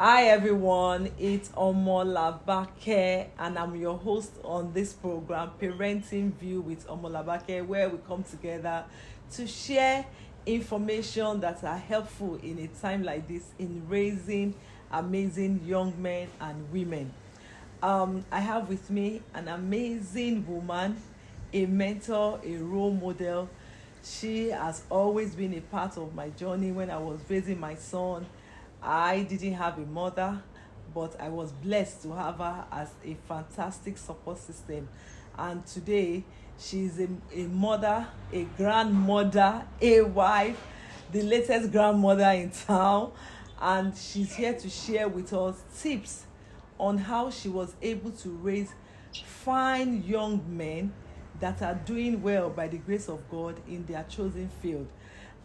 Hi everyone, it's Omolabake and I'm your host on this program, Parenting View with Omolabake, where we come together to share information that are helpful in a time like this in raising amazing young men and women. I have with me an amazing woman, a mentor, a role model. She has always been a part of my journey when I was raising my son. I didn't have a mother, but I was blessed to have her as a fantastic support system. And today, she's a mother, a grandmother, a wife, the latest grandmother in town. And she's here to share with us tips on how she was able to raise fine young men that are doing well by the grace of God in their chosen field.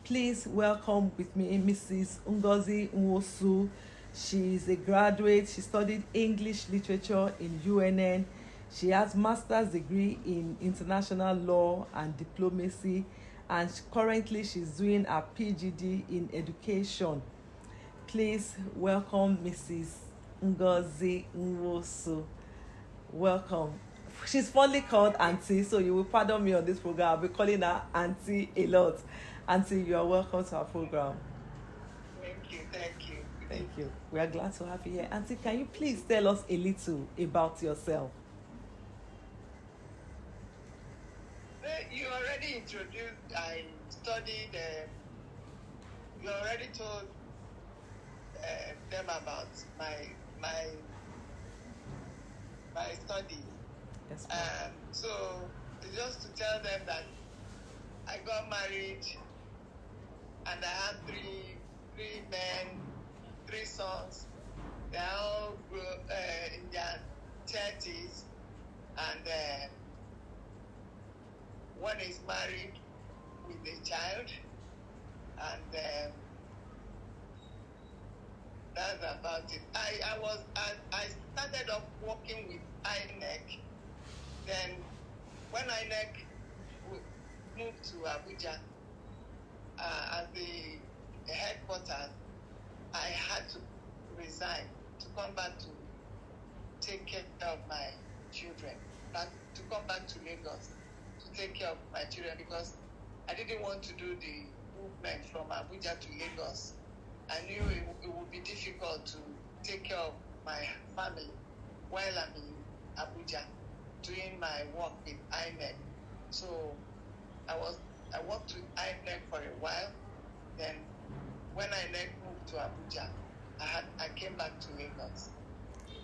Please welcome with me Mrs. Ngozi Nwosu. She is a graduate. She studied English literature in UNN. She has master's degree in international law and diplomacy, and currently she's doing a PGD in education. Please welcome Mrs. Ngozi Nwosu. Welcome. She's fondly called Auntie, so you will pardon me on this program. I'll be calling her Auntie a lot. Auntie, you are welcome to our program. Thank you, thank you. Thank you. We are glad to have you here. Auntie, can you please tell us a little about yourself? You already introduced, I studied, you already told them about my studies. Yes, So just to tell them that I got married and I had three men, three sons. They all grew in their 30s, and one is married with a child, and that's about it. I started off working with INEC. Then when INEC moved to Abuja as the headquarters, I had to resign to come back to take care of my children, to come back to Lagos to take care of my children, because I didn't want to do the movement from Abuja to Lagos. I knew it would be difficult to take care of my family while I'm in Abuja doing my work with INEC. So I worked with INEC for a while. Then when INEC moved to Abuja, I came back to Lagos.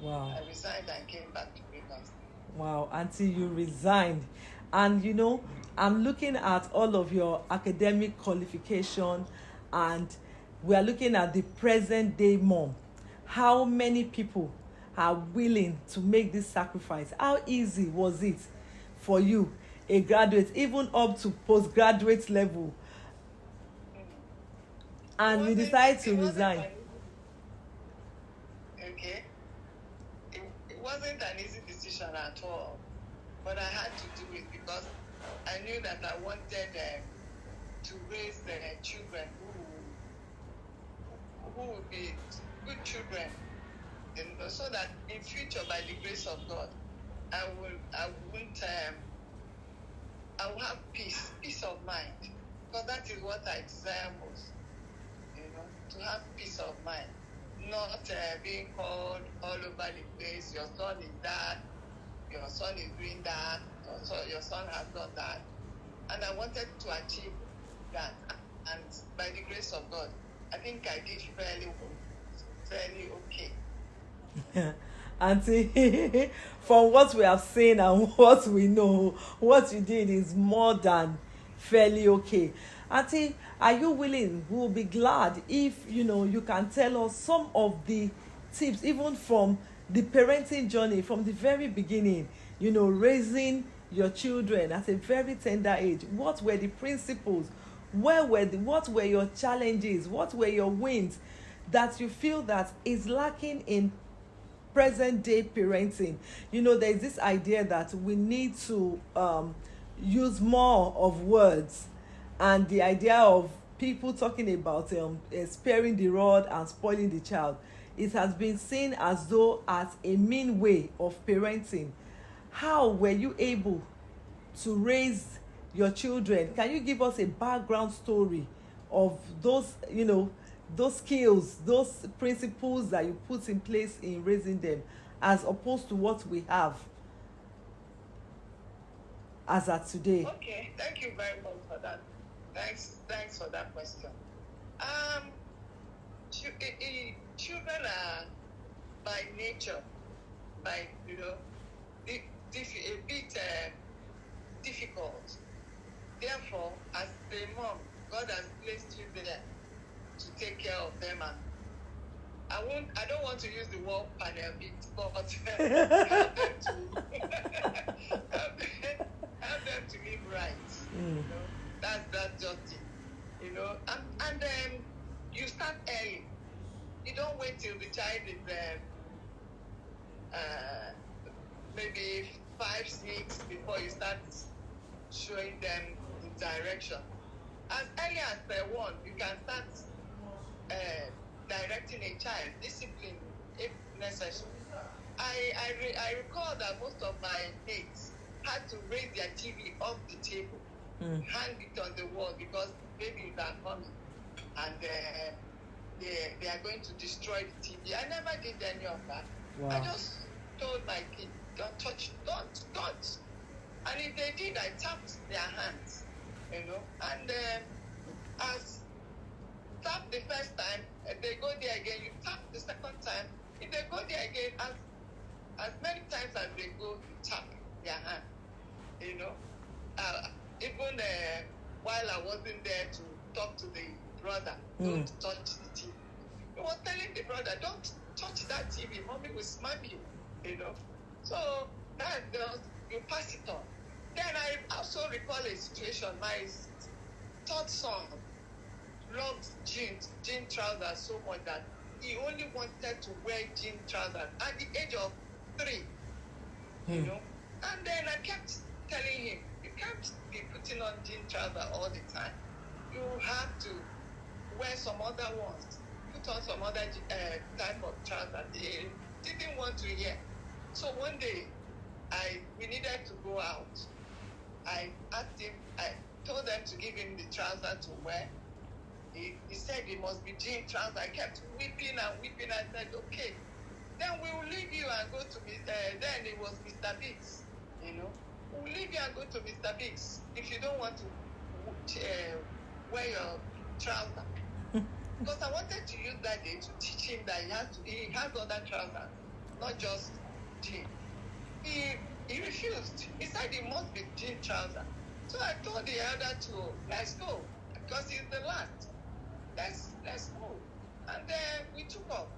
wow. I resigned and came back to Lagos. Wow, Auntie, you resigned. And you know, I'm looking at all of your academic qualification, and we are looking at the present day mom. How many people are willing to make this sacrifice? How easy was it for you, a graduate, even up to postgraduate level, and you decide to resign? Okay. It wasn't an easy decision at all, but I had to do it because I knew that I wanted to raise the children who would be good children, so that in future, by the grace of God, I will have peace of mind, because that is what I desire most, to have peace of mind, not being called all over the place. Your son is that, your son is doing that, your son has done that, and I wanted to achieve that, and by the grace of God, I think I did fairly okay. Auntie, from what we have seen and what we know, what you did is more than fairly okay. Auntie, are you willing? We'll be glad if you can tell us some of the tips, even from the parenting journey, from the very beginning, raising your children at a very tender age. What were the principles? What were your challenges? What were your wins that you feel that is lacking in present day parenting? There's this idea that we need to use more of words, and the idea of people talking about sparing the rod and spoiling the child it has been seen as though as a mean way of parenting. How were you able to raise your children? Can you give us a background story of those, those skills, those principles that you put in place in raising them, as opposed to what we have as at today? Okay, thank you very much for that. Thanks for that question. Children are by nature, a bit difficult. Therefore, as a mom, God has placed you there to take care of them, and I don't want to use the word panel beat, but help them to help them to live right. That's just it. And you start early. You don't wait till the child is maybe 5, 6 before you start showing them the direction. As early as 1, you can start directing a child, discipline if necessary. I recall that most of my mates had to raise their TV off the table, hang it on the wall, because babies are coming and they are going to destroy the TV. I never did any of that. Wow. I just told my kids, don't touch, don't. And if they did, I tapped their hands, and as tap the first time, if they go there again, you tap the second time. If they go there again, as many times as they go, you tap their hand, even while I wasn't there to talk to the brother, don't touch the TV. I was telling the brother, don't touch that TV, mommy will smack you, So that you pass it on. Then I also recall a situation. My third son loved jean trousers so much that he only wanted to wear jean trousers at the age of 3, And then I kept telling him, you can't be putting on jean trousers all the time. You have to wear some other ones. Put on some other type of trousers. They didn't want to hear. So one day, we needed to go out. I asked him, I told them to give him the trousers to wear. He said it must be jean trousers. I kept weeping. I said, okay. Then we will leave you and go to then it was Mr. Biggs, We'll leave you and go to Mr. Biggs if you don't want to wear your trousers. Because I wanted to use that day to teach him that he has other trousers, not just jean. He refused. He said it must be jean trousers. So I told the elder to let's go, because he's the last. Let's go. And then we took off.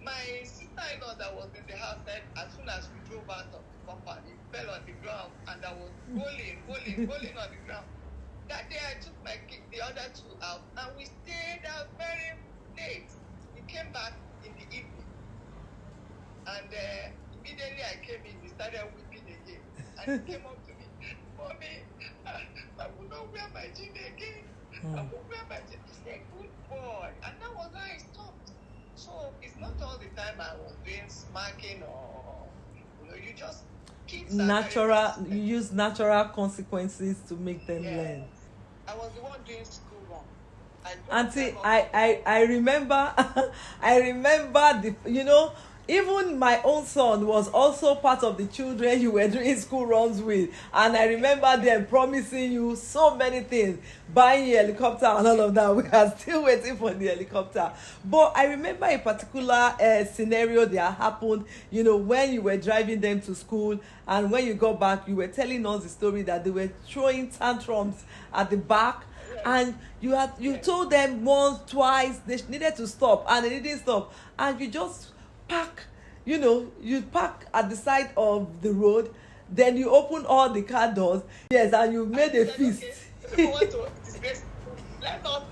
My sister-in-law that was in the house said as soon as we drove out of the compound, he fell on the ground and I was rolling on the ground. That day I took the other 2 out and we stayed out very late. We came back in the evening. And immediately I came in, he started weeping again. And he came up to me, Mommy, I will not wear my jeans again. I will wear my jeans. He said, good boy. And that was how he stopped. So it's not all the time I was doing smacking or, you just kids you use natural consequences to make them learn. I was the one doing school wrong. Auntie, I remember I remember even my own son was also part of the children you were doing school runs with, and I remember them promising you so many things, buying a helicopter and all of that. We are still waiting for the helicopter. But I remember a particular scenario that happened, when you were driving them to school, and when you got back, you were telling us the story that they were throwing tantrums at the back. And you told them once, twice, they needed to stop, and they didn't stop, and you just park, you park at the side of the road, then you open all the car doors, and you made a feast. Okay. Want to disgrace, let us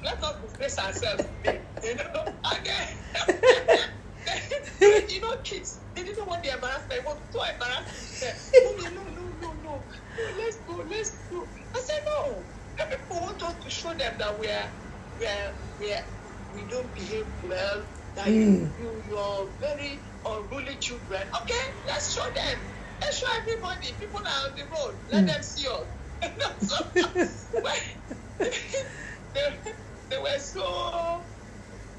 disgrace ourselves, and then kids, they didn't want the embarrassment. It was so embarrassing. No, let's go. I said no. People want us to show them that we don't behave well, that you're very unruly children. Okay, let's show them. Let's show everybody. People are on the road. Let them see us. So, they were so.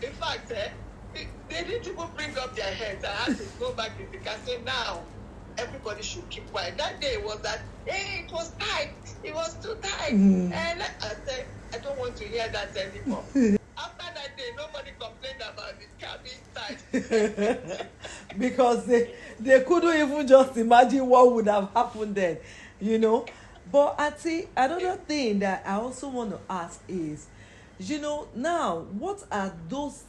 In fact, they didn't even bring up their heads. I had to go back in the car and say, now everybody should keep quiet. That day was that, hey, it was tight. It was too tight. And I said, I don't want to hear that anymore. After that day, nobody complained about the car being tight. Because they couldn't even just imagine what would have happened then, you know. But I see another thing that I also want to ask is, you know, now what are those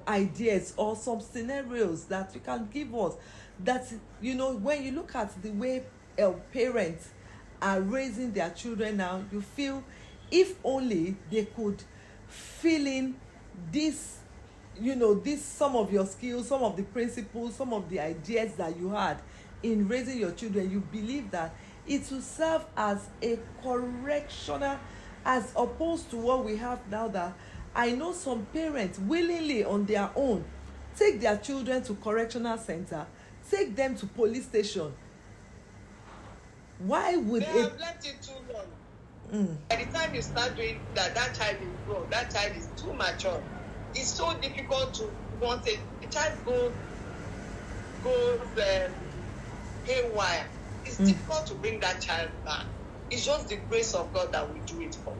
ideas or some scenarios that you can give us that, you know, when you look at the way parents are raising their children now, you feel if only they could fill in this, you know, this, some of your skills, some of the principles, some of the ideas that you had in raising your children, you believe that it will serve as a correctional, as opposed to what we have now, that I know some parents willingly on their own take their children to correctional center, take them to police station. Why would they have left it too long? By the time you start doing that, that child is grown, that child is too mature. It's so difficult to want a child goes haywire. It's difficult to bring that child back. It's just the grace of God that we do it for.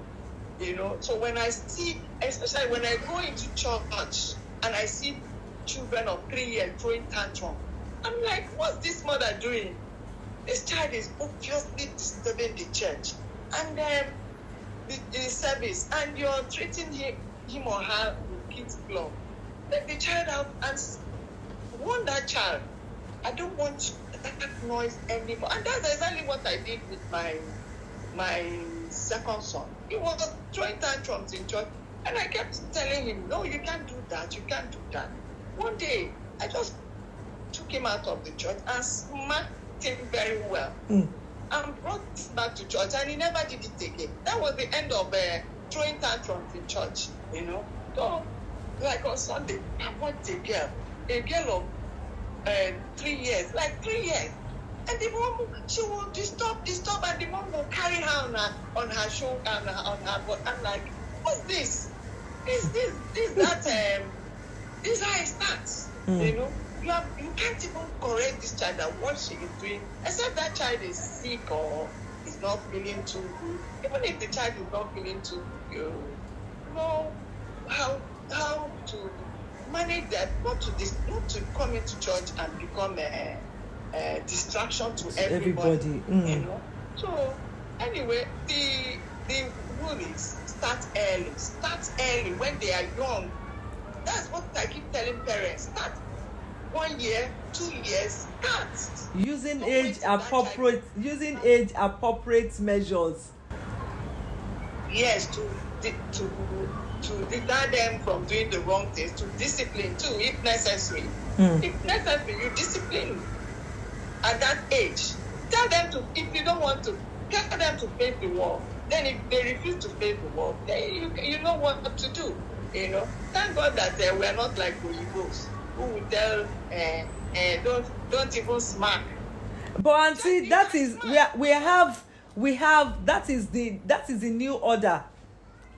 You know, so when I see, especially when I go into church and I see children of 3 years throwing tantrum, I'm like, what's this mother doing? This child is obviously disturbing the church and the service, and you're treating him or her with kids' glove. Let the child out and warn that child. I don't want that noise anymore. And that's exactly what I did with my second son. He was throwing tantrums in church, and I kept telling him, no, you can't do that, you can't do that. One day, I just took him out of the church and smacked him very well, and brought him back to church, and he never did it again. That was the end of throwing tantrums in church, you know. So, like on Sunday, I want a girl of 3 years, like 3 years. And the mom, she will disturb, and the mom will carry her on her shoulder and on her butt. I'm like, what's this? This is how it starts. You know, you can't even correct this child that what she is doing, except that child is sick or is not feeling too good. Even if the child is not feeling too good, you know how to manage that, not to come into church and become a distraction to everybody. You know. So anyway, the rule is start early when they are young. That's what I keep telling parents. Start 1 year, 2 years, start. Using age appropriate measures. Yes, to deter them from doing the wrong things, to discipline too, if necessary. If necessary, you discipline at that age. Tell them to, if you don't want to, tell them to face the wall. Then if they refuse to face the wall, then you know what to do. You know, thank God that we are not like Oyibos who will tell, don't even smack. But auntie, that is we have that is the new order,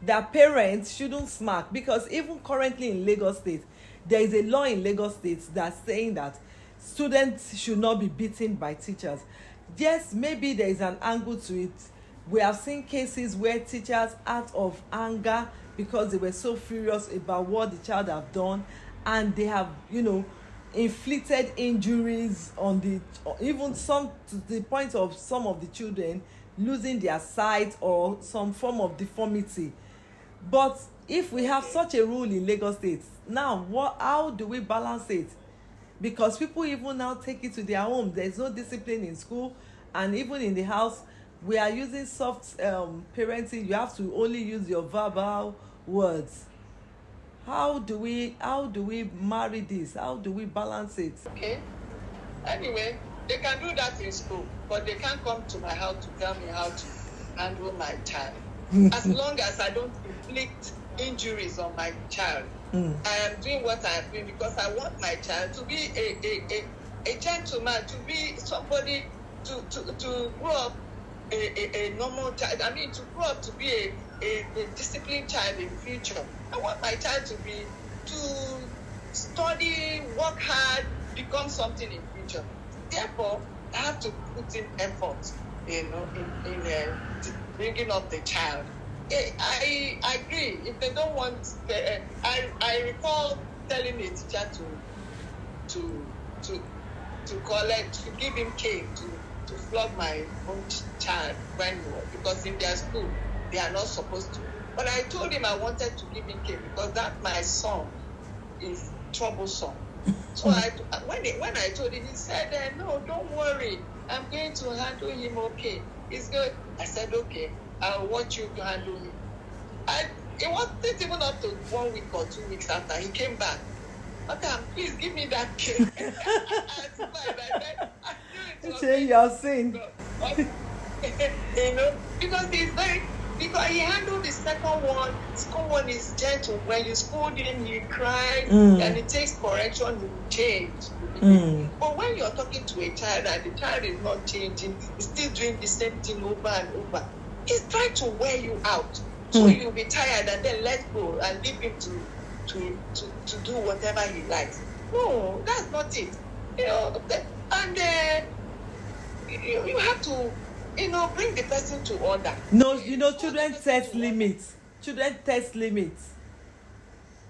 that parents shouldn't smack, because even currently in Lagos State, there is a law in Lagos State that's saying that students should not be beaten by teachers. Yes, maybe there is an angle to it. We have seen cases where teachers, out of anger because they were so furious about what the child have done, and they have, you know, inflicted injuries on even some, to the point of some of the children losing their sight or some form of deformity. But if we have such a rule in Lagos State, now how do we balance it? Because people even now take it to their home. There's no discipline in school, and even in the house we are using soft parenting. You have to only use your verbal words. How do we marry this? How do we balance it? Okay. Anyway, they can do that in school, but they can't come to my house to tell me how to handle my child. As long as I don't inflict injuries on my child, I am doing what I am doing because I want my child to be a gentleman, to be somebody, to grow up a normal child. I mean, to grow up to be a disciplined child in future. I want my child to study, work hard, become something in future. Therefore, I have to put in effort, in bringing up the child. I agree. If they don't want, I recall telling a teacher to give him cane to flog my own child because in their school they are not supposed to. But I told him I wanted to give him cane because that my son is troublesome. So when I told him, he said, "No, don't worry. I'm going to handle him okay. He's good." I said, "Okay, I want you to handle him." It wasn't even up to 1 week or 2 weeks after he came back. "Madam, please give me that cane." I say you're saying. Because he handled the second one. The second one is gentle. When you scold him, he cries, and it takes correction, he will change. But when you're talking to a child and the child is not changing, he's still doing the same thing over and over, he's trying to wear you out. So you'll be tired and then let go and leave him to do whatever he likes. No, that's not it. You have to, bring the person to order. No, children test limits. Children test limits.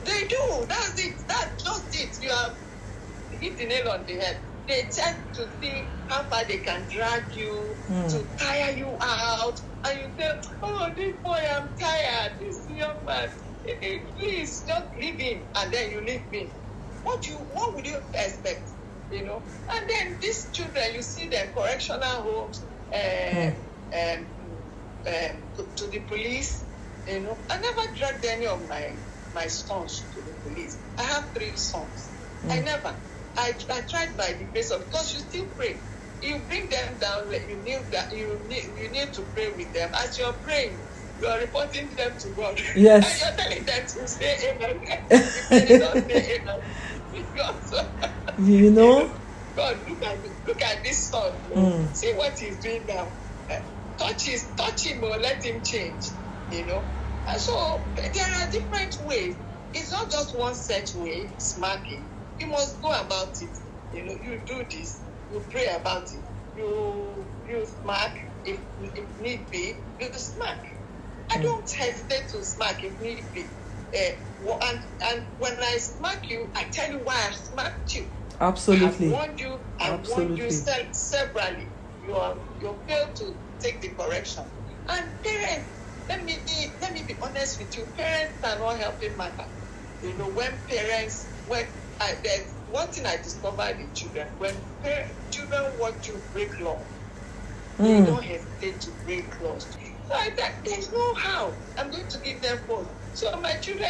They do. That's it. That's just it. You have hit the nail on the head. They tend to see how far they can drag you, to tire you out, and you say, "Oh, this boy, I'm tired. This young man, please just leave him," and then you leave me. What would you expect? And then these children, you see them correctional homes, to the police. I never dragged any of my sons to the police. I have 3 sons. I never. I tried by the grace of, because you still pray. You bring them down, you need to pray with them. As you're praying, you are reporting them to God. Yes. And you're telling them to say amen. If they don't say amen, God, look at this son. See what he's doing now. Touch him or let him change. And so there are different ways. It's not just one set way, smacking. You must go about it. You do this, you pray about it. You smack if need be, you smack. I don't hesitate to smack if need be. And when I smack you, I tell you why I smacked you. Absolutely. I warned you severally. You failed to take the correction. And parents, let me be honest with you. Parents are not helping matter. There's one thing I discovered in children. When children want you break law, they don't hesitate to break laws. So I said, there's no how. I'm going to give them phone. So my children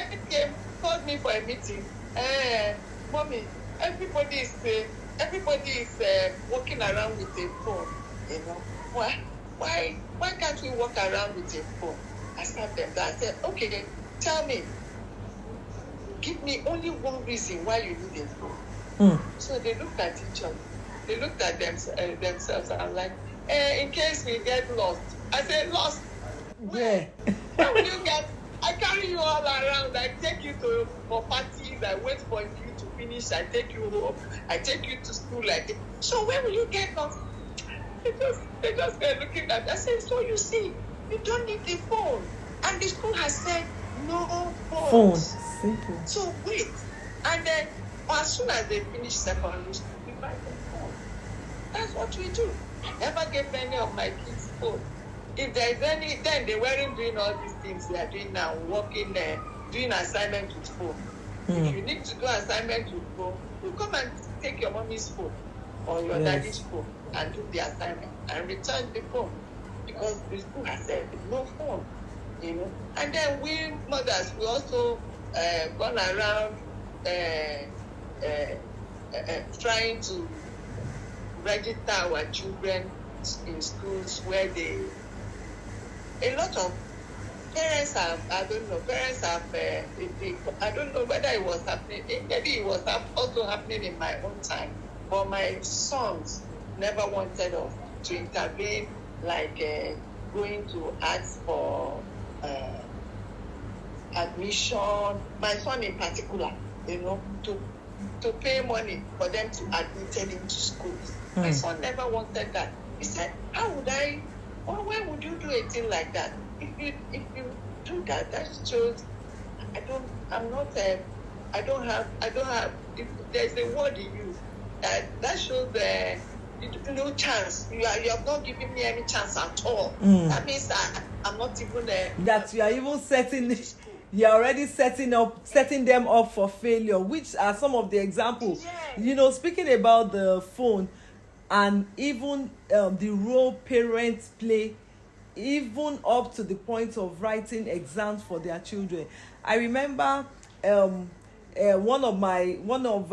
called me for a meeting. Mommy, everybody is walking around with a phone. Why can't we walk around with a phone? I sat them down. I said, okay, tell me. Give me only one reason why you need a phone. So they looked at each other. They looked at themselves and I'm like, in case we get lost. I said, lost? Where? Where will you get? I carry you all around. I take you for parties. I wait for you to finish. I take you home. I take you to school. So where will you get lost? They just were looking at me. I said, so you see, you don't need the phone. And the school has said, no phones. Simple. So wait. And then as soon as they finish secondary school, we buy them phone. That's what we do. I never gave any of my kids phone. If there's any, then they weren't doing all these things they are doing now, working there, doing assignment with phone. If you need to do assignment with phone, you come and take your mommy's phone or your daddy's phone and do the assignment and return the phone, because the school has said no phone, And then we mothers, we also gone around trying to register our children in schools where a lot of parents have, I don't know, parents have, I don't know whether it was happening, maybe it was also happening in my own time, but my sons never wanted us to intervene, like going to ask for admission. My son in particular, to pay money for them to admit him into schools. My son never wanted that. He said, how would I, or why would you do a thing like that? If you do that, that shows I don't have, if there's a word in you, that shows no chance. You have not given me any chance at all. That means I'm not even that you are even you're already setting them up for failure, which are some of the examples. Yes. Speaking about the phone and even the role parents play, even up to the point of writing exams for their children. I remember one of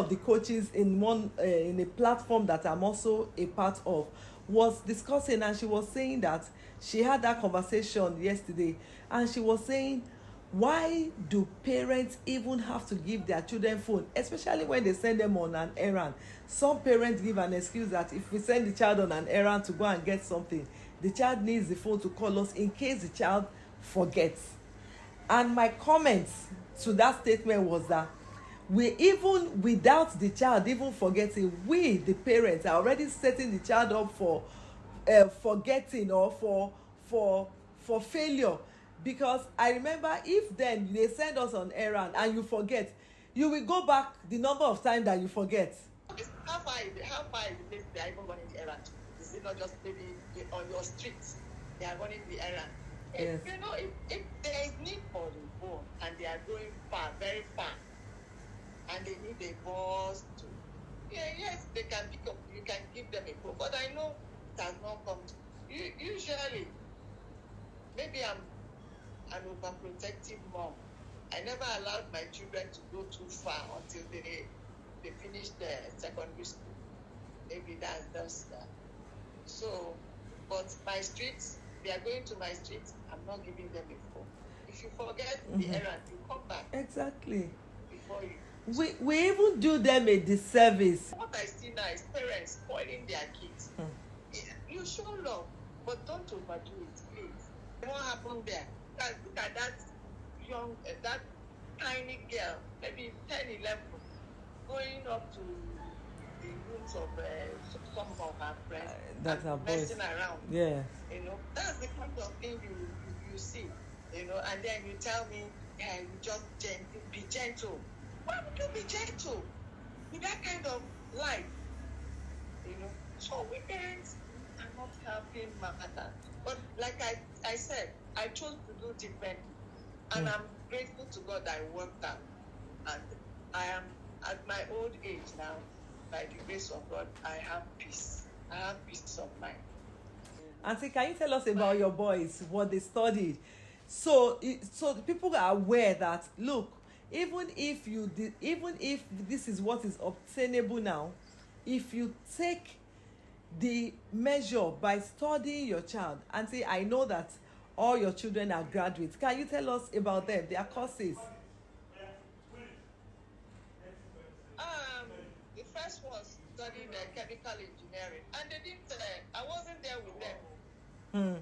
the coaches in a platform that I'm also a part of was discussing, and she was saying that she had that conversation yesterday, and she was saying, why do parents even have to give their children phone, especially when they send them on an errand? Some parents give an excuse that if we send the child on an errand to go and get something, the child needs the phone to call us in case the child forgets. And my comments to that statement was that we, even without the child even forgetting, we the parents are already setting the child up for forgetting or for failure. Because I remember, if then they send us on errand and you forget, you will go back the number of times that you forget. How far is it they are even running the errand? Is it not just maybe on your streets they are running the errand? Yes. If there is need for the phone and they are going far, very far, and they need a bus to, yes, they can pick up, you can give them a phone. But I know it has not come to, usually, maybe I'm an overprotective mom. I never allowed my children to go too far until they finish their secondary school. Maybe that's just that. So, but my streets, they are going to my streets, I'm not giving them a phone. If you forget the errand, you come back. Exactly. Before you. We even do them a disservice. What I see now is parents spoiling their kids. You show love, but don't overdo it, please. What happened there? Look at that young, that tiny girl, maybe 10, 11, going up to the rooms of some of our friends That's our messing boys. around. Yeah. That's the kind of thing you see, and then you tell me, you just be gentle. Why would you be gentle with that kind of life? So we parents are not helping matter. But like I said, I chose to do differently. And I'm grateful to God that I worked out. And I am, at my old age now, by the grace of God, I have peace. I have peace of mind. Auntie, can you tell us about your boys, what they studied? So people are aware that, look, even if this is what is obtainable now, if you take the measure by studying your child, Auntie, I know that all your children are graduates. Can you tell us about them, their courses? The first was studying chemical engineering, and they didn't. I wasn't there with them.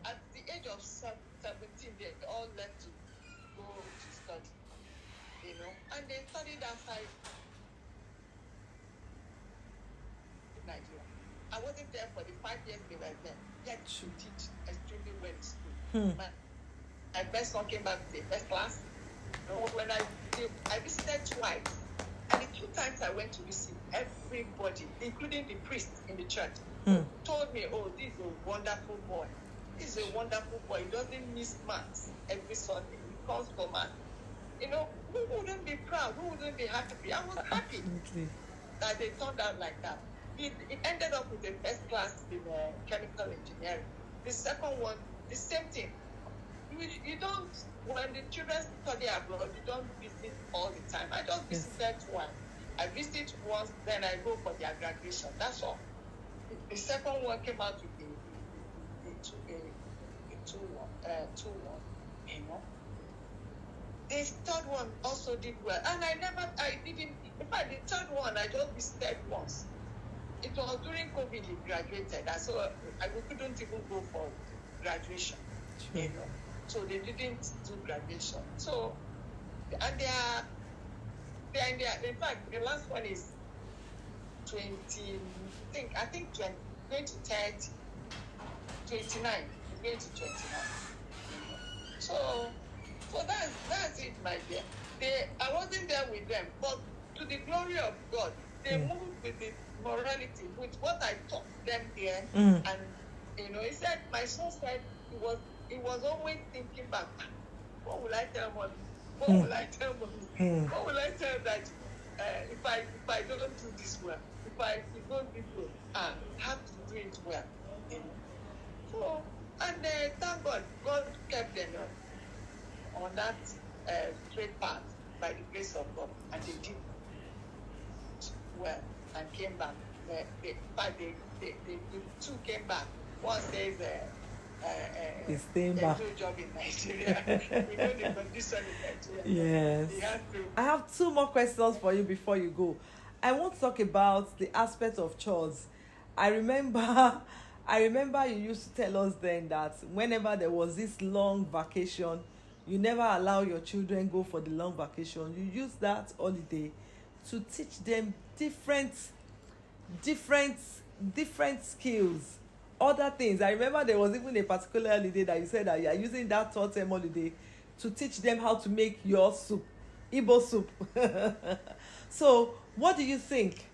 At the age of 17, they all left to go to study, and they studied outside Nigeria. I wasn't there for the 5 years they were there. Yet to teach extremely well in school. My best one came back with a first class. When I visited twice, and the 2 times I went to visit, everybody, including the priest in the church, told me, oh, this is a wonderful boy. This is a wonderful boy. He doesn't miss maths every Sunday. He comes for maths. Who wouldn't be proud? Who wouldn't be happy? I was happy that they turned out like that. It ended up with a first class in chemical engineering. The second one, the same thing. You don't, when the children study abroad, you don't visit all the time. I just visited once. I visit once, then I go for their graduation. That's all. The second one came out with a 2-1. you know. The third one also did well, and I didn't. In fact, the third one I just visited once. It was during COVID he graduated, and so we couldn't even go for graduation, you know. So they didn't do graduation. So, and in fact, the last one is 20, I think 20, going to 30, 29, going to 29. So that's it, my dear. I wasn't there with them, but to the glory of God, they moved with the morality, with what I taught them there. And you know, he said, my son said he was always thinking back, what will I tell mommy? What will I tell mommy? What will I tell that if I don't do this well, if I don't do this well, I have to do it well. You know? So, and thank God, God kept them on that straight path by the grace of God, and they did well and came back. The two came back. One says he's staying there's back. no job in Nigeria. We know the condition in Yes. Nigeria. He had to. I have two more questions for you before you go. I want to talk about the aspect of chores. I remember you used to tell us then that whenever there was this long vacation, you never allow your children go for the long vacation. You use that holiday to teach them different skills, other things. I remember there was even a particular holiday that you said that you are using that third term holiday to teach them how to make your soup, Igbo soup. So what do you think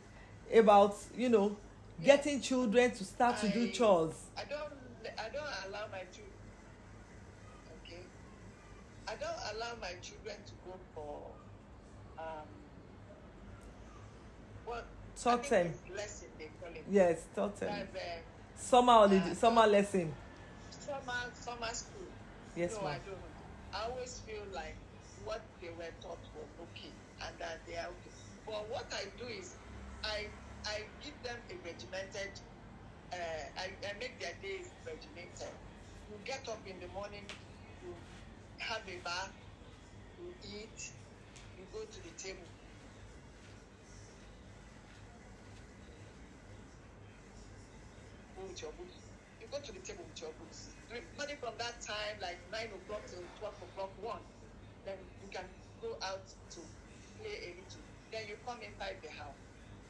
about, you know, getting children to start to do chores? I don't allow my children. Okay. I don't allow my children to go for third term. Lesson they call it. Yes, third term. Summer holiday, summer lesson. Summer school. Yes, no, ma'am. I don't. I always feel like what they were taught was okay, and that they are okay. But what I do is, I give them a regimented. I make their days regimented. You get up in the morning, you have a bath, you eat, you go to the table. With your books. You go to the table with your books. Money from that time, like 9 o'clock till 12 o'clock, 1. Then you can go out to play a little. Then you come inside the house,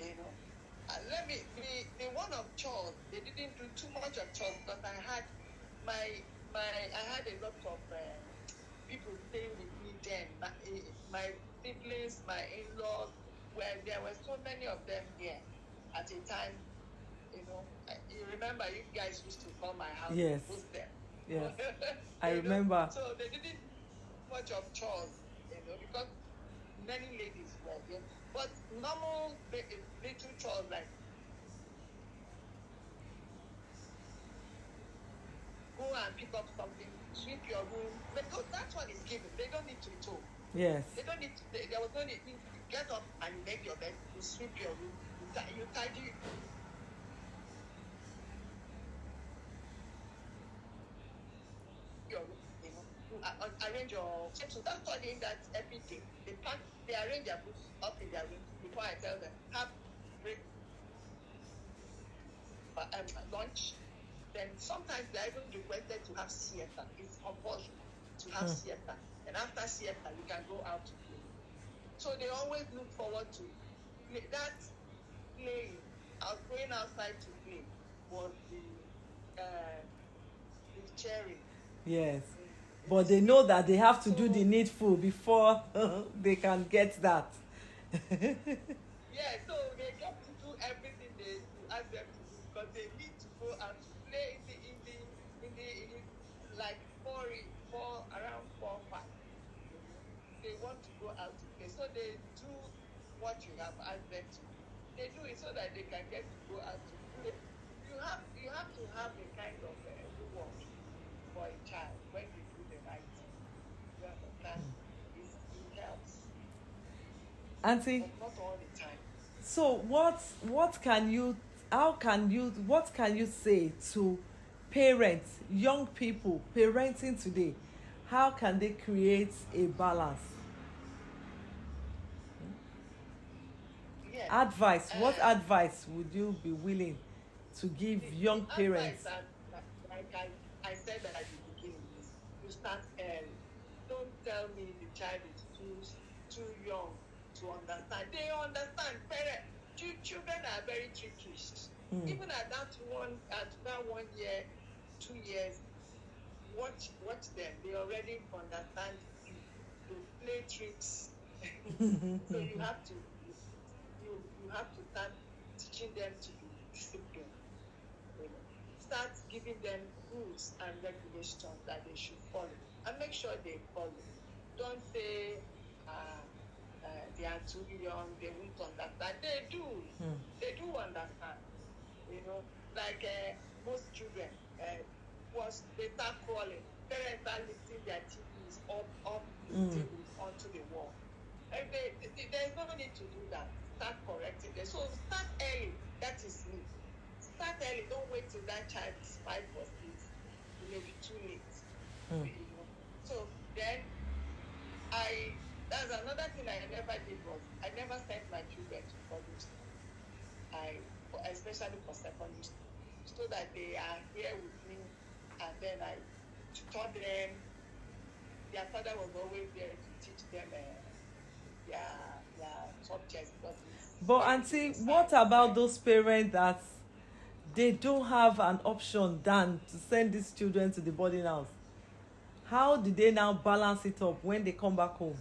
you know. The one of chores, they didn't do too much of chores because I had I had a lot of people staying with me then. My siblings, my in-laws, there were so many of them here at a time. You know, you remember you guys used to call my house. Yes. Who's there? Yes. I remember. So they didn't do much of chores, you know, because many ladies were there. But normal little chores like go and pick up something, sweep your room. Because that one is given. They don't need to be told. Yes. They don't need to, there was no need. You get up and you make your bed, you sweep your room, you tidy. Arrange your so that's studying that every day. They arrange their books up in their room before I tell them have break lunch. Then sometimes they're even requested to have siesta. It's compulsory to have siesta. And after siesta you can go out to play. So they always look forward to that playing. Going outside to play was the cheering. Yes. But they know that they have to do the needful before they can get that. Yeah, so they get to do everything they ask them to do because they need to go out to play in the like around 4 or 5. They want to go out to play, so they do what you have asked them to do. They do it so that they can get to go out to play. You have to have a kind of reward for a child when you do the right thing. You understand? It helps. Auntie, But not all the time. so what can you say to parents, young people parenting today? how can they create a balance? Yes. Advice. What advice would you be willing to give young parents? Advice that, like I said at the beginning, is you start early. Don't tell me the child is too young to understand. They understand. Children are very tricky. Even at that 1 year, 2 years, watch them. They already understand to play tricks. So you have to start teaching them to be disciplined. Start giving them rules and regulations that they should follow, and make sure they follow. Don't say they are too young, they won't understand. They do. They do understand. Like most children, once they start crawling, parents are lifting their TVs up the table onto the wall. And there's no need to do that. Start correcting them. So start early. That is me. Start early. Don't wait till that child is 5 or 6. It may be too late. So then that's another thing I never did was I never sent my children to public school. Especially for secondary school, so that they are here with me, and then I taught them. Their father was always there to teach them their subjects. But auntie, what about those parents that they don't have an option than to send these children to the boarding house? How do they now balance it up when they come back home?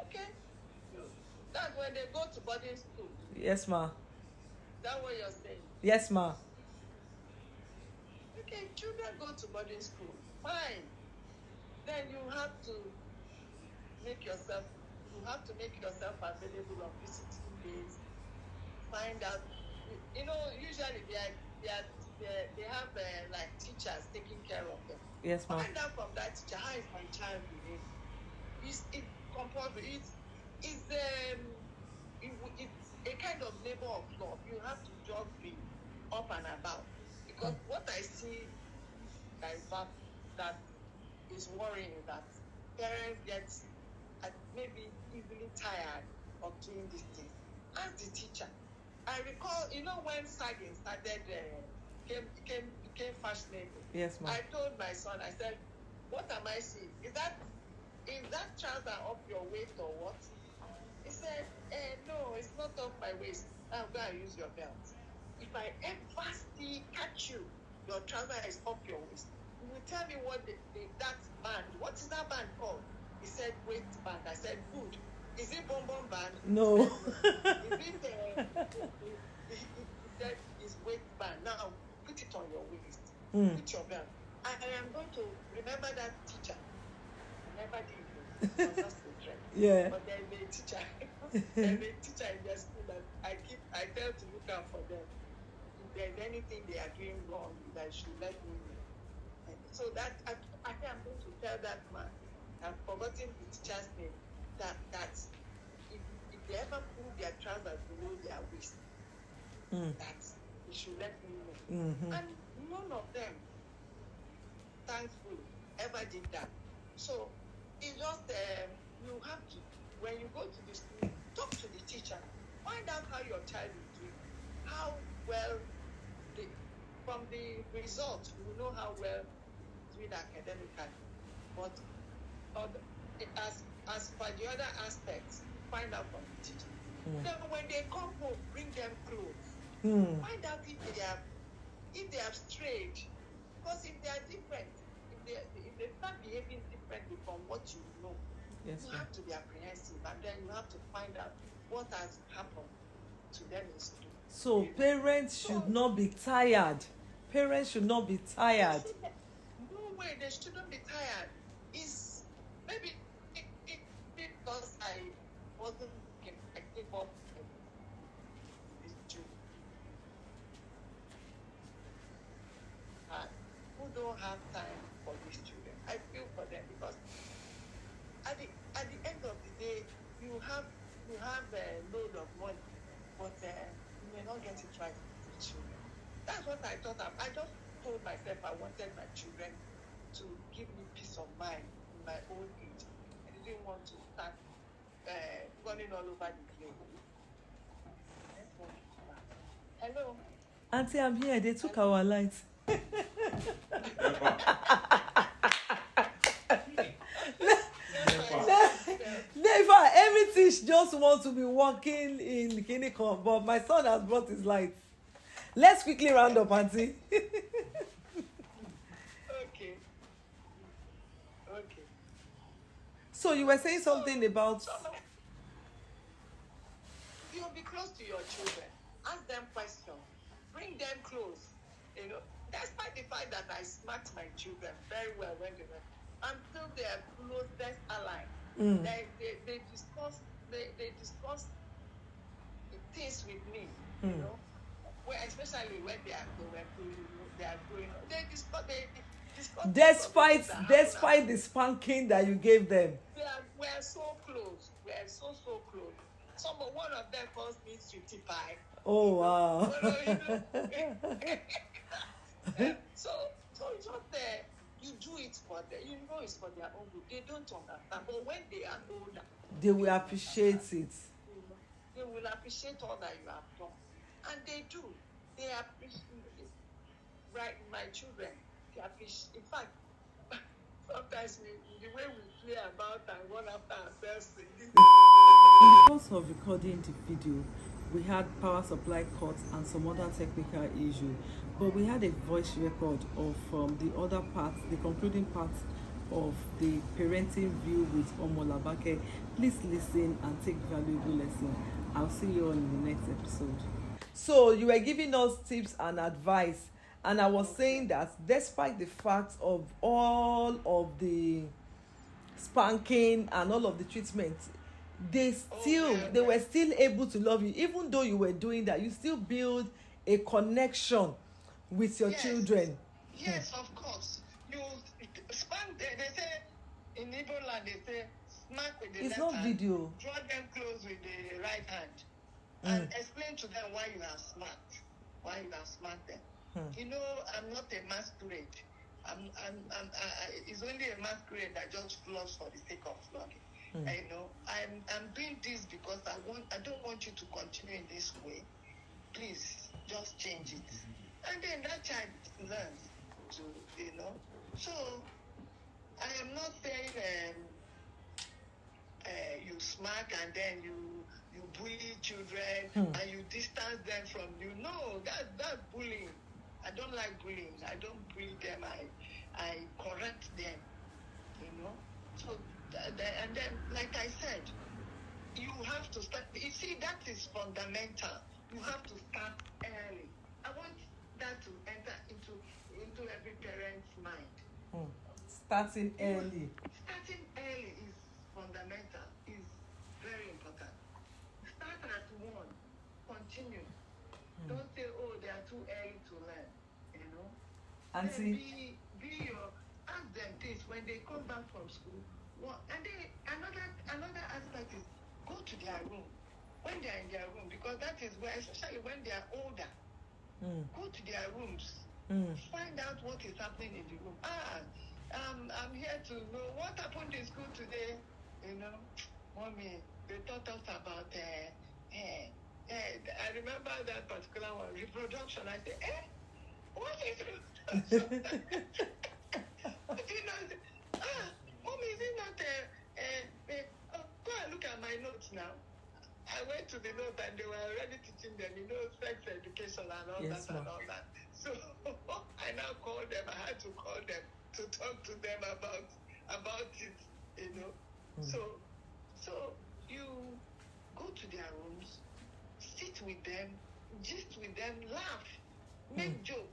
Okay, that's when they go to boarding school. Yes, ma. Is that what you're saying? Yes, ma. Okay, children go to boarding school. Fine. Then you have to make yourself available on visiting days. Find out. Usually they have like teachers taking care of them. Yes, ma'am. Find out from that teacher, how is my child behaving? It's compulsory. It's a kind of labor of love. You have to just be up and about, because what I see that is worrying is that parents get maybe easily tired of doing these things. Ask the teacher. I recall, when sagging started became fashionable. Yes, ma'am. I told my son, I said, "What am I seeing? Is that trouser up your waist or what?" He said, "No, it's not up my waist. I'm going to use your belt. If I ever catch you, your trouser is up your waist, you will tell me what that band. What is that band called?" He said, "Waistband." I said, "Good. Is it bonbon band?" No. He said, "It's waistband. Now put it on your waist. Put your belt." I am going to remember that teacher. I never did it. It was just a trend. Yeah. But there's a teacher. There's a teacher in their school that I tell to look out for them. If there's anything they are doing wrong, that should let me know. And so that I think I'm going to tell that man. I've forgotten the teacher's name. That if they ever pull their trousers below their waist, that he should let me know. And none of them, thankfully, ever did that. So it's just you have to, when you go to the school, talk to the teacher, find out how your child is doing, how well from the results you know how well he's doing academically. But as for the other aspects, find out from the teacher. Then when they come home, bring them clothes. Find out if they have strayed. Because if they are different, if they start behaving differently from what you know, yes, you have to be apprehensive, and then you have to find out what has happened to them in school. So parents should not be tired. Parents should not be tired. No way, they shouldn't be tired. It's maybe because I wasn't, I gave up this children who don't have time for these children. I feel for them, because at the end of the day, you have a load of money, but you may not get it right with the children. That's what I thought. I just told myself I wanted my children to give me peace of mind in my old age. I didn't want to start running all over the place. Hello. Auntie, I'm here. They took our lights. Never, everything just wants to be working in Kinikon, but my son has brought his lights. Let's quickly round up, Auntie. Okay. Okay. So you were saying something about. You'll be close to your children. Ask them questions. Bring them close. You know, despite the fact that I smacked my children very well when they were until their closest ally. They discuss things with me, you know. Well, especially when they are growing up. They discuss Despite the spanking that you gave them. We are so close. We are so close. One of them calls me sweetie pie. Oh wow. So it's not there. You do it for them. You know it's for their own good. They don't understand. But when they are older, they will appreciate it. They will appreciate all that you have done. And they do. They appreciate it. Right, my children, they appreciate. In fact, sometimes the way we play about and one after ourselves. Because of recording the video, we had power supply cuts and some other technical issues, but we had a voice record of the other part, the concluding part of the parenting view with Omolabake. Please listen and take valuable lesson. I'll see you all in the next episode. So you were giving us tips and advice, and I was saying that despite the fact of all of the spanking and all of the treatment, they were still able to love you. Even though you were doing that, you still build a connection with your children. Yes, of course. You spank them. They say in Igbo land, they say smack with the left hand. It's not video. Draw them close with the right hand and explain to them why you have smacked. Why you have smacked them. You know, I'm not a masquerade. It's only a masquerade that just flogs for the sake of flogging. You know, I'm doing this because I don't want you to continue in this way. Please just change it. And then that child learns to, you know. So I am not saying you smack and then you bully children and you distance them from you. No, that's bullying. I don't like bullying. I don't bully them. I correct them. You know. So and then, like I said, you have to start. You see, that is fundamental. You have to start early. I want that to enter into every parent's mind. Starting early. Starting early is fundamental. Is very important. Start at 1. Continue. Don't say, oh, they are too early to learn. You know. And be ask them this when they come back from school. And then another aspect is go to their room when they are in their room, because that is where, especially when they are older, go to their rooms, find out what is happening in the room. I'm here to know what happened in school today. You know, mommy, they taught us about I remember that particular one, reproduction. I said, what is reproduction? You know, mommy, is it not go and look at my notes now. I went to the note and they were already teaching them, you know, sex education and all that and all that. So I now called them. I had to call them to talk to them about it, you know. So you go to their rooms, sit with them, gist with them, laugh, make joke.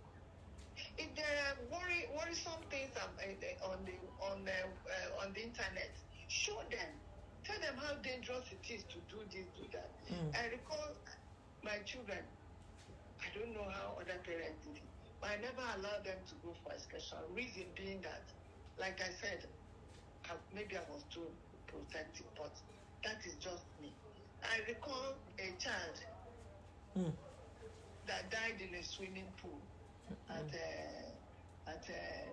If there are worrisome things on the internet, show them. Tell them how dangerous it is to do this, do that. I recall my children. I don't know how other parents did it, but I never allowed them to go for excursion. Reason being that, like I said, maybe I was too protective, but that is just me. I recall a child that died in a swimming pool. at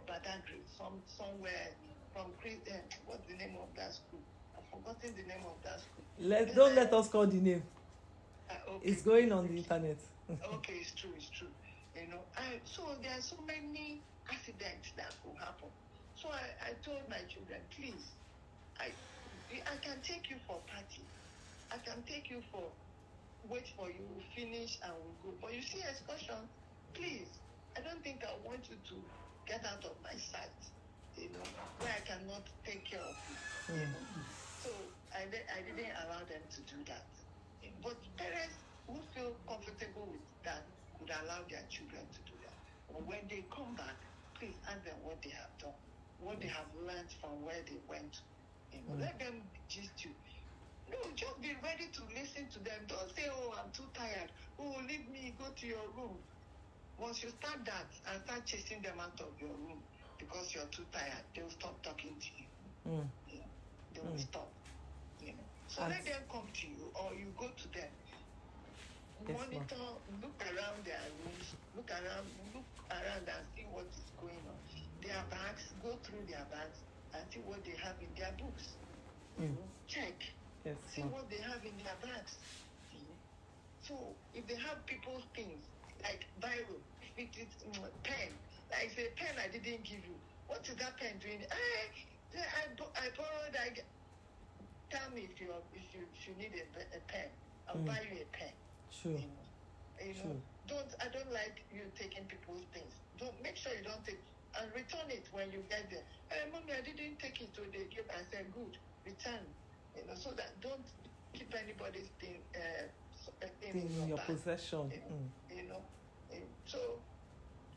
Badagry, somewhere from what's the name of that school? I've forgotten the name of that school. Don't let us call the name. Okay, it's going on the internet. Okay, it's true. So there are so many accidents that could happen. So I told my children, please, I can take you for party. I can take you for wait for you, finish and we'll go. But you see excursion, please, I don't think I want you to get out of my sight, where I cannot take care of you, So I didn't allow them to do that. But parents who feel comfortable with that could allow their children to do that. But when they come back, please ask them what they have done, what they have learned from where they went. Let them gist you. No, just be ready to listen to them. Don't say, oh, I'm too tired. Oh, leave me, go to your room. Once you start that and start chasing them out of your room because you're too tired, they'll stop talking to you. They will stop. So let them come to you or you go to them. Monitor, look around their rooms, look around and see what is going on. Their bags, go through their bags and see what they have in their books. Check. Yes, see what they have in their bags. So if they have people's things like biro, if it is pen, like say pen I didn't give you. What is that pen doing? I borrowed. Tell me if you need a pen. I'll buy you a pen. Sure. Sure. I don't like you taking people's things. Don't make sure you don't take and return it when you get there. Hey, mommy, I didn't take it today. I said good. Return. So that don't keep anybody's thing in your possession. So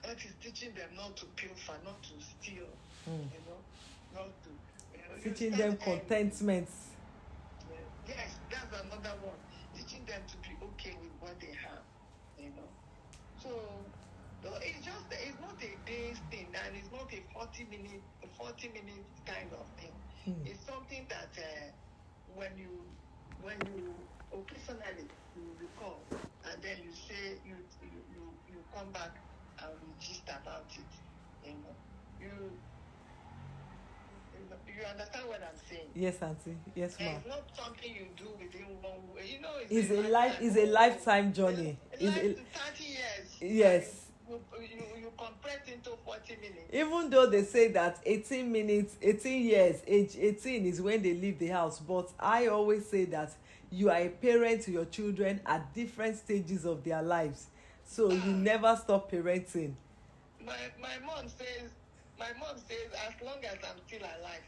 that is teaching them not to pilfer, not to steal. Not to. Teaching them contentment. Yes, that's another one. Teaching them to be okay with what they have. So it's not a day's thing, and it's not a 40 minute kind of thing. It's something that when you occasionally you recall, and then you say you come back and we gist about it. You understand what I'm saying? Yes, Auntie. Yes, ma'am. It's not something you do within 1 week. It's a lifetime journey. It's 30 years. Yes. You compress into 40 minutes. Even though they say that 18 years, age 18 is when they leave the house. But I always say that you are a parent to your children at different stages of their lives. So you never stop parenting. My mom says, as long as I'm still alive.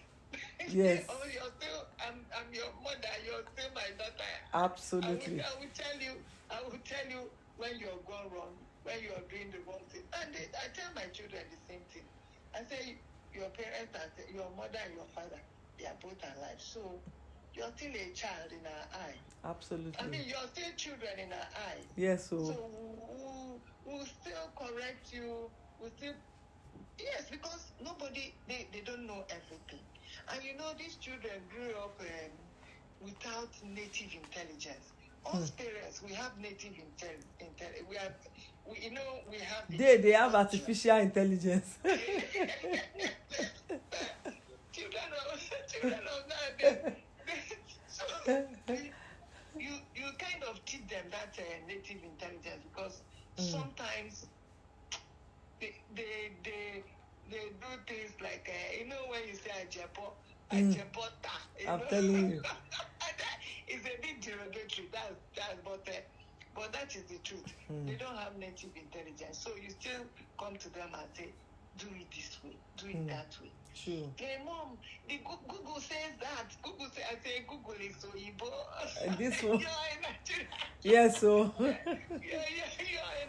Yes. I'm your mother, you're still my daughter. Absolutely. I will tell you when you're gone wrong, when you're doing the wrong thing. And I tell my children the same thing. I say, your parents, your mother and your father, they are both alive. So you're still a child in our eye. Absolutely. I mean, you're still children in our eye. Yes. So we'll still correct you. Yes, because nobody, they don't know everything. And these children grew up without native intelligence. Us parents, we have native intelligence. We have. They have artificial intelligence. Children of nowadays. So you kind of teach them that native intelligence because sometimes they do things like when you say ajepota. I'm telling you. It's a bit derogatory. But that is the truth. They don't have native intelligence, so you still come to them and say, do it this way, do it that way. True. Hey, Mom, Google says that. I say Google is so Igbo. And this one. You're in Nigeria. Yes, so you're in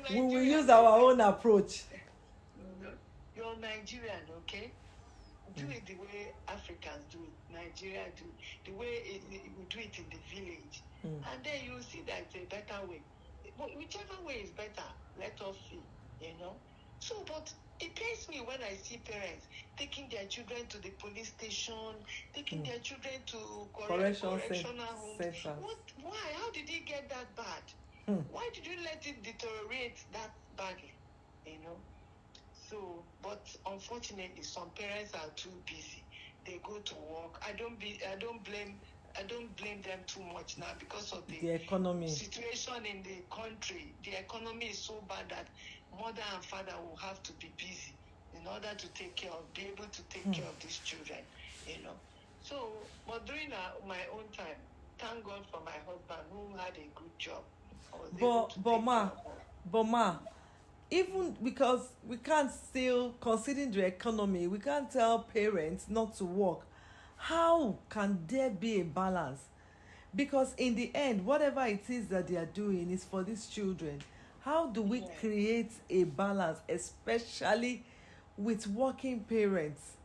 Nigeria. we will use our own approach. You're Nigerian, okay? Do it the way Africans do it, Nigeria do it, the way we do it in the village. And then you see that it's a better way. But whichever way is better, let us see, So, but it pains me when I see parents taking their children to the police station, taking their children to correctional homes. Why? How did it get that bad? Why did you let it deteriorate that badly? So, but unfortunately, some parents are too busy. They go to work. I don't blame them too much now because of The economy. situation in the country. The economy is so bad that mother and father will have to be busy in order to be able to take care of these children, you know. So, but during my own time, thank God for my husband who had a good job. I was able to take care of her. But ma, even because we can't still, considering the economy, we can't tell parents not to work. How can there be a balance? Because in the end, whatever it is that they are doing is for these children. How do we create a balance, especially with working parents?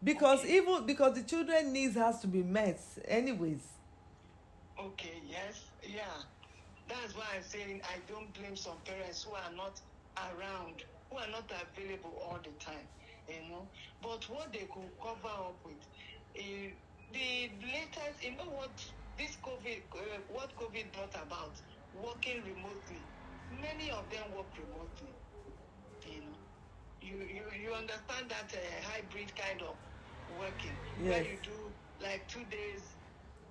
Because even because the children needs has to be met anyways. Okay, yes, yeah. That's why I'm saying I don't blame some parents who are not around, who are not available all the time, you know. But what they could cover up with, the latest, you know what this what COVID brought about, working remotely. Many of them work remotely, you know. You understand that hybrid kind of working, where Yes. you do like 2 days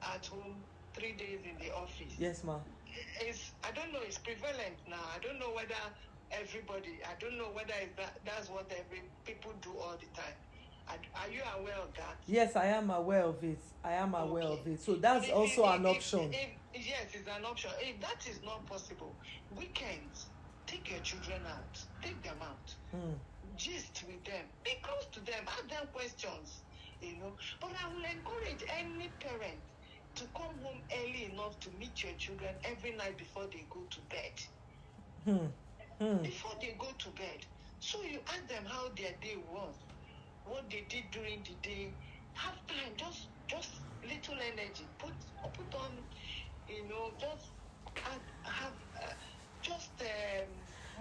at home, 3 days in the office. Yes, ma. I don't know, it's prevalent now. I don't know whether I don't know whether that's what people do all the time. Are you aware of that? Yes, I am aware of it. I am aware of it. So that's If also an option. Yes, it's an option. If that is not possible, weekends, take your children out. Take them out. Gist with them. Be close to them. Ask them questions. You know. But I will encourage any parent to come home early enough to meet your children every night before they go to bed. Before they go to bed. So you ask them how their day was, what they did during the day. Have time, just little energy. Put on, you know, just have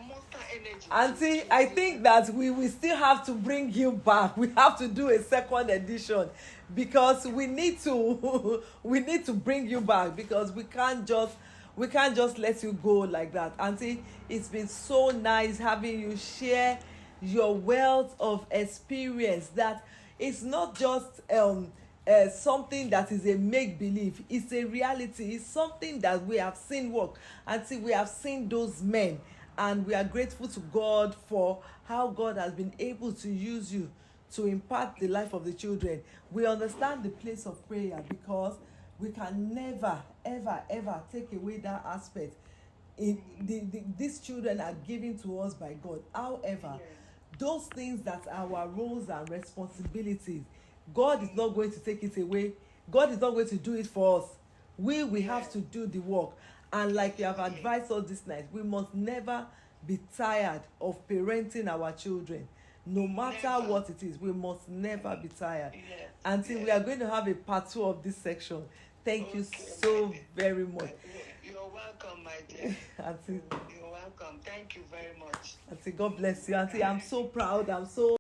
monster energy. Auntie, I think that we still have to bring you back. We have to do a second edition because we need to we need to bring you back because we can't just let you go like that. Auntie, it's been so nice having you share your wealth of experience, that it's not just something that is a make believe, it's a reality, it's something that we have seen work. Auntie, we have seen those men, and we are grateful to God for how God has been able to use you to impact the life of the children. We understand the place of prayer because we can never ever take away that aspect. These children are given to us by God. However, those things that are our roles and responsibilities, God is not going to take it away. God is not going to do it for us. We have to do the work. And like you have advised us this night, we must never be tired of parenting our children. No matter what it is, we must never be tired. Until we are going to have a part 2 of this section. Thank you so very much. You're welcome, my dear. Auntie, you're welcome. Thank you very much. Auntie, God bless you. Auntie, I'm so proud. I'm so